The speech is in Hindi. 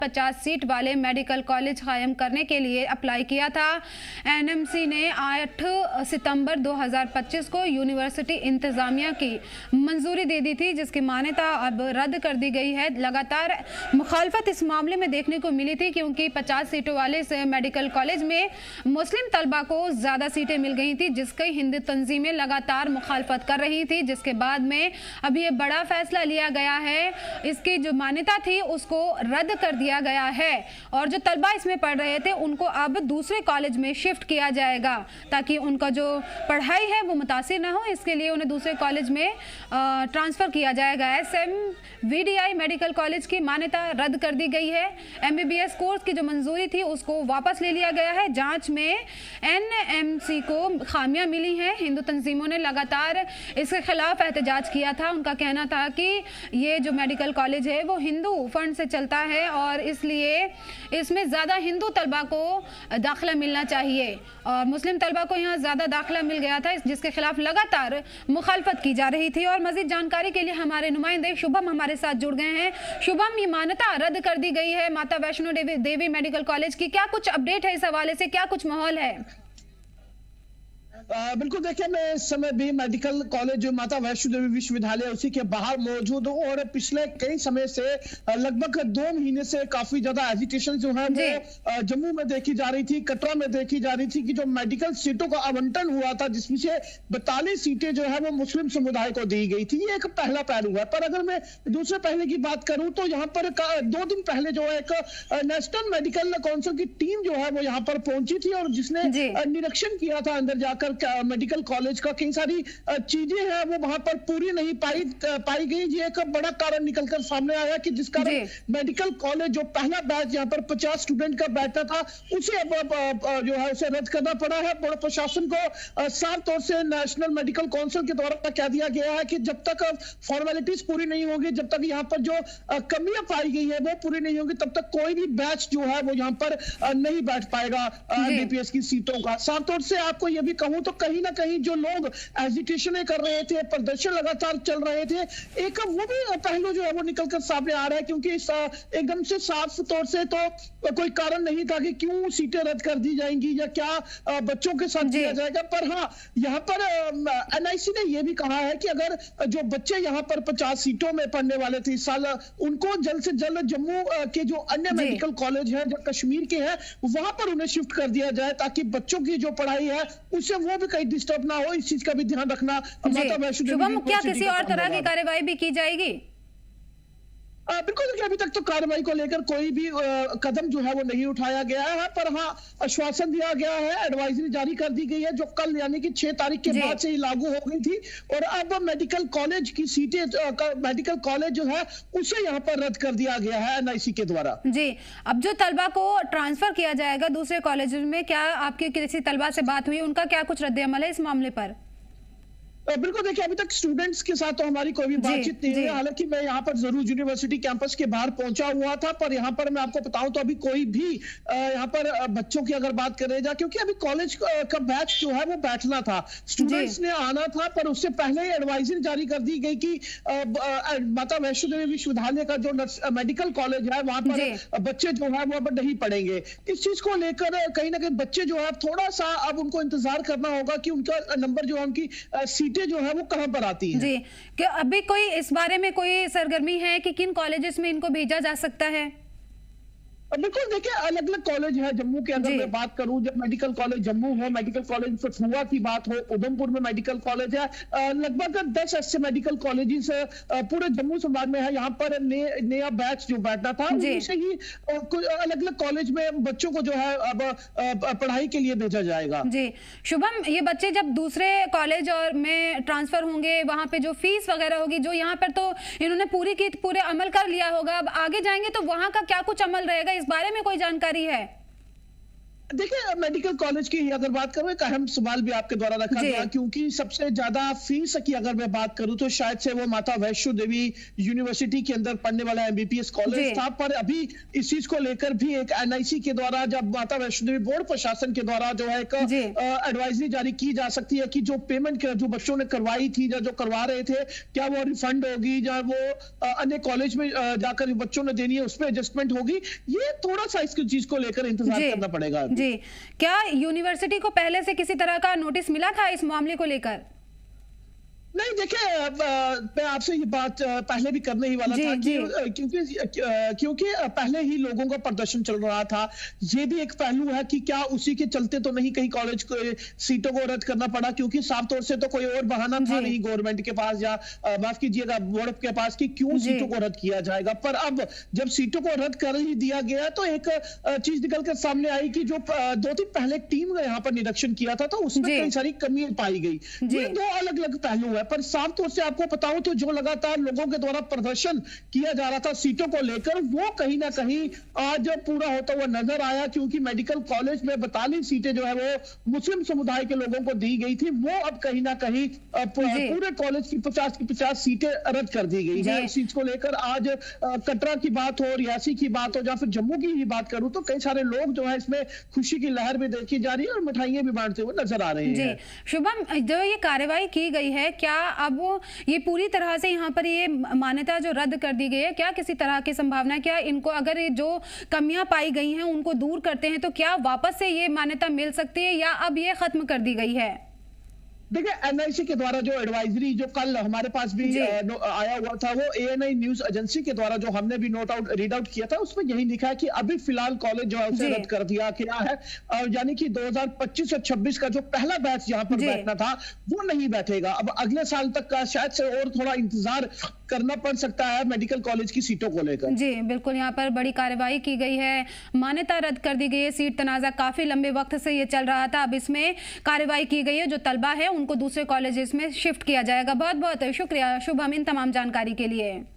50 सीट वाले मेडिकल कॉलेज कायम करने के लिए अप्लाई किया था। एनएमसी ने 8 सितंबर 2025 को यूनिवर्सिटी इंतजामिया की मंजूरी दे दी थी, जिसकी मान्यता अब रद्द कर दी गई है। लगातार मुखालफत इस मामले में देखने को मिली थी, क्योंकि 50 सीटों वाले मेडिकल कॉलेज में मुस्लिम तलबा को ज़्यादा सीटें मिल गई थी, जिसकी हिंदू तंजीमें लगातार मुखालफत कर रही थी, जिसके बाद में अभी ये बड़ा फैसला लिया गया है। इसकी जो मान्यता थी उसको रद्द कर दिया गया है और जो तलबा इसमें पढ़ रहे थे उनको अब दूसरे कॉलेज में शिफ्ट किया जाएगा, ताकि उनका जो पढ़ाई है वो मुतासिर ना हो। इसके लिए उन्हें दूसरे कॉलेज में ट्रांसफ़र किया जाएगा। SMVDI मेडिकल कॉलेज की मान्यता रद्द कर दी गई है। MBBS कोर्स की जो मंजूरी थी उसको वापस ले लिया गया है। जांच में NMC को खामियां मिली हैं। हिंदू तंजीमों ने लगातार इसके खिलाफ एहतजाज किया था। उनका कहना था कि ये जो मेडिकल कॉलेज है वो हिंदू फंड से चलता है और इसलिए इसमें ज़्यादा हिंदू तलबा को दाखिला मिलना चाहिए, और मुस्लिम तलबा को यहाँ ज़्यादा दाखिला मिल गया था, जिसके खिलाफ लगातार मुखालफत की जा रही थी। और मज़ीद जानकारी के लिए हमारे नुमाइंदे शुभम हमारे साथ जुड़ गए हैं। शुभम, ये मान्यता रद्द कर दी गई है माता वैष्णो देवी मेडिकल कॉलेज की, क्या कुछ अपडेट है इस हवाले से, क्या कुछ माहौल है? बिल्कुल, देखिए मैं इस समय भी मेडिकल कॉलेज जो माता वैष्णो देवी विश्वविद्यालय उसी के बाहर मौजूद हूँ और पिछले कई समय से लगभग 2 महीने से काफी ज्यादा एजिटेशन जो है वो जम्मू में देखी जा रही थी, कटरा में देखी जा रही थी कि जो मेडिकल सीटों का आवंटन हुआ था जिसमें से 42 सीटें जो है वो मुस्लिम समुदाय को दी गई थी। ये एक पहला पहलू है। पर अगर मैं दूसरे पहले की बात करूं तो यहाँ पर 2 दिन पहले जो है एक नेशनल मेडिकल काउंसिल की टीम जो है वो यहाँ पर पहुंची थी और जिसने निरीक्षण किया था अंदर जाकर मेडिकल कॉलेज का। कई सारी चीजें हैं वो वहां पर पूरी नहीं पाई गई। ये एक बड़ा कारण निकलकर सामने आया कि जिस कारण मेडिकल कॉलेज जो पहला बैच यहाँ पर 50 स्टूडेंट का बैठा था उसे जो है उसे रद्द करना पड़ा है। बोर्ड प्रशासन को साफ तौर से नेशनल मेडिकल काउंसिल के द्वारा कह दिया गया है कि जब तक फॉर्मेलिटीज पूरी नहीं होगी, जब तक यहाँ पर जो कमियां पाई गई है वो पूरी नहीं होगी, तब तक कोई भी बैच जो है वो यहाँ पर नहीं बैठ पाएगा MBBS की सीटों का। साफ तौर से आपको ये भी कहूं तो कहीं ना कहीं जो लोग एजिटेशन कर रहे थे, प्रदर्शन लगातार चल रहे थे, एक वो भी पहलू जो है वो निकलकर सामने आ रहा है, क्योंकि एकदम से साफ तौर से तो कोई कारण नहीं था कि क्यों सीटें रद्द कर दी जाएंगी या क्या बच्चों के साथ किया जाएगा। पर हाँ, यहाँ पर NIC ने यह भी कहा है कि अगर जो बच्चे यहाँ पर 50 सीटों में पढ़ने वाले थे इस साल, उनको जल्द से जल्द जम्मू के जो अन्य मेडिकल कॉलेज है जो कश्मीर के हैं वहां पर उन्हें शिफ्ट कर दिया जाए, ताकि बच्चों की जो पढ़ाई है उससे वो भी कहीं डिस्टर्ब ना हो। इस चीज का भी ध्यान रखना माता वैष्णो देवी। क्या किसी और तरह की कार्रवाई भी की जाएगी? बिल्कुल, देखिए अभी तक तो कार्रवाई को लेकर कोई भी कदम जो है वो नहीं उठाया गया है। पर हाँ, आश्वासन दिया गया है, एडवाइजरी जारी कर दी गई है जो कल यानी कि 6 तारीख के बाद से ही लागू हो गई थी। और अब मेडिकल कॉलेज की सीटें मेडिकल कॉलेज जो है उसे यहाँ पर रद्द कर दिया गया है NIC के द्वारा। जी, अब जो तलबा को ट्रांसफर किया जाएगा दूसरे कॉलेज में, क्या आपकी किसी तलबा से बात हुई, उनका क्या कुछ रद्द अमल है इस मामले पर? बिल्कुल, देखिए अभी तक स्टूडेंट्स के साथ तो हमारी कोई भी बातचीत नहीं है। हालांकि मैं यहाँ पर जरूर यूनिवर्सिटी कैंपस के बाहर पहुंचा हुआ था, पर यहाँ पर मैं आपको बताऊं तो अभी कोई भी यहाँ पर बच्चों की अगर बात करें जा, क्योंकि अभी कॉलेज का बैच जो है वो बैठना था, स्टूडेंट्स ने आना था, पर उससे पहले ही एडवाइजरी जारी कर दी गई कि माता वैष्णो देवी विश्वविद्यालय का जो मेडिकल कॉलेज है वहां पर बच्चे जो है वो अब नहीं पढ़ेंगे। इस चीज को लेकर कहीं ना कहीं बच्चे जो है थोड़ा सा अब उनको इंतजार करना होगा कि उनका नंबर जो है उनकी सीटें जो है वो कहां पर आती है। जी, क्या अभी कोई इस बारे में कोई सरगर्मी है कि किन कॉलेजेस में इनको भेजा जा सकता है? बिल्कुल, देखिए अलग अलग कॉलेज है जम्मू के। अगर मैं बात करूं, जब मेडिकल कॉलेज जम्मू हो, मेडिकल कॉलेज फुआ की बात हो, उधमपुर में मेडिकल कॉलेज है, लगभग 10 ऐसे मेडिकल कॉलेजेस पूरे जम्मू संभाग में है। यहाँ पर नया बैच जो बैठा था उसे ही अलग अलग कॉलेज में बच्चों को जो है अब पढ़ाई के लिए भेजा जाएगा। जी शुभम, ये बच्चे जब दूसरे कॉलेज और में ट्रांसफर होंगे, वहां पे जो फीस वगैरह होगी, जो यहाँ पर तो इन्होंने पूरे अमल कर लिया होगा, अब आगे जाएंगे तो वहां का क्या कुछ अमल रहेगा, इस बारे में कोई जानकारी है? देखिए, मेडिकल कॉलेज की अगर बात करूं, एक अहम सवाल भी आपके द्वारा रखा गया, क्योंकि सबसे ज्यादा फीस की अगर मैं बात करूं तो शायद से वो माता वैष्णो देवी यूनिवर्सिटी के अंदर पढ़ने वाला एमबीबीएस कॉलेज था। पर अभी इस चीज को लेकर भी एक एनआईसी के द्वारा, जब माता वैष्णो देवी बोर्ड प्रशासन के द्वारा जो है एक एडवाइजरी जारी की जा सकती है कि जो पेमेंट जो बच्चों ने करवाई थी या जो करवा रहे थे, क्या वो रिफंड होगी या वो अन्य कॉलेज में जाकर बच्चों ने देनी है उसमें एडजस्टमेंट होगी। ये थोड़ा सा इसकी चीज को लेकर इंतजार करना पड़ेगा। जी, क्या यूनिवर्सिटी को पहले से किसी तरह का नोटिस मिला था इस मामले को लेकर? नहीं, देखिए, मैं आपसे ये बात पहले भी करने ही वाला था कि क्योंकि पहले ही लोगों का प्रदर्शन चल रहा था। ये भी एक पहलू है कि क्या उसी के चलते तो नहीं कहीं कॉलेज को सीटों को रद्द करना पड़ा, क्योंकि साफ तौर से तो कोई और बहाना था नहीं गवर्नमेंट के पास या माफ कीजिएगा बोर्ड के पास कि क्यों सीटों को रद्द किया जाएगा। पर अब जब सीटों को रद्द कर ही दिया गया तो एक चीज निकल कर सामने आई कि जो 2 दिन पहले टीम ने यहाँ पर निरीक्षण किया था तो उसमें कई सारी कमी पाई गई। ये 2 अलग अलग पहलू है। पर साफ तौर से आपको बताऊं तो जो लगातार लोगों के द्वारा प्रदर्शन किया जा रहा था सीटों को लेकर, वो कहीं ना कहीं आज पूरा होता हुआ नजर आया, क्योंकि मेडिकल कॉलेज में 42 सीटें जो है वो मुस्लिम समुदाय के लोगों को दी गई थी, वो अब कहीं ना कहीं पूरे कॉलेज की 50 सीटें रद्द कर दी गई है। इस चीज को लेकर आज कटरा की बात हो, रियासी की बात हो या फिर जम्मू की ही बात करूं तो कई सारे लोग जो है इसमें खुशी की लहर भी देखी जा रही है और मिठाइयां भी बांटते हुए नजर आ रहे हैं। शुभम, जो ये कार्रवाई की गई है, क्या अब ये पूरी तरह से यहाँ पर ये मान्यता जो रद्द कर दी गई है, क्या किसी तरह की संभावना, क्या इनको अगर ये जो कमियां पाई गई हैं उनको दूर करते हैं तो क्या वापस से ये मान्यता मिल सकती है या अब ये खत्म कर दी गई है? देखिए, एनआईसी के द्वारा जो एडवाइजरी जो कल हमारे पास भी आया हुआ था, वो एएनआई न्यूज एजेंसी के द्वारा जो हमने भी रीड आउट किया था, उसमें यही लिखा है कि अभी फिलहाल कॉलेज जो है उसे रद्द कर दिया गया है, यानी कि 2025 और 26 का जो पहला बैच यहाँ पर बैठना था वो नहीं बैठेगा। अब अगले साल तक का शायद से और थोड़ा इंतजार करना पड़ सकता है मेडिकल कॉलेज की सीटों को लेकर। जी बिल्कुल, यहाँ पर बड़ी कार्रवाई की गई है, मान्यता रद्द कर दी गई है। सीट तनाजा काफी लंबे वक्त से ये चल रहा था, अब इसमें कार्रवाई की गई है, जो तलबा है उनको दूसरे कॉलेजेस में शिफ्ट किया जाएगा। बहुत बहुत शुक्रिया शुभम इन तमाम जानकारी के लिए।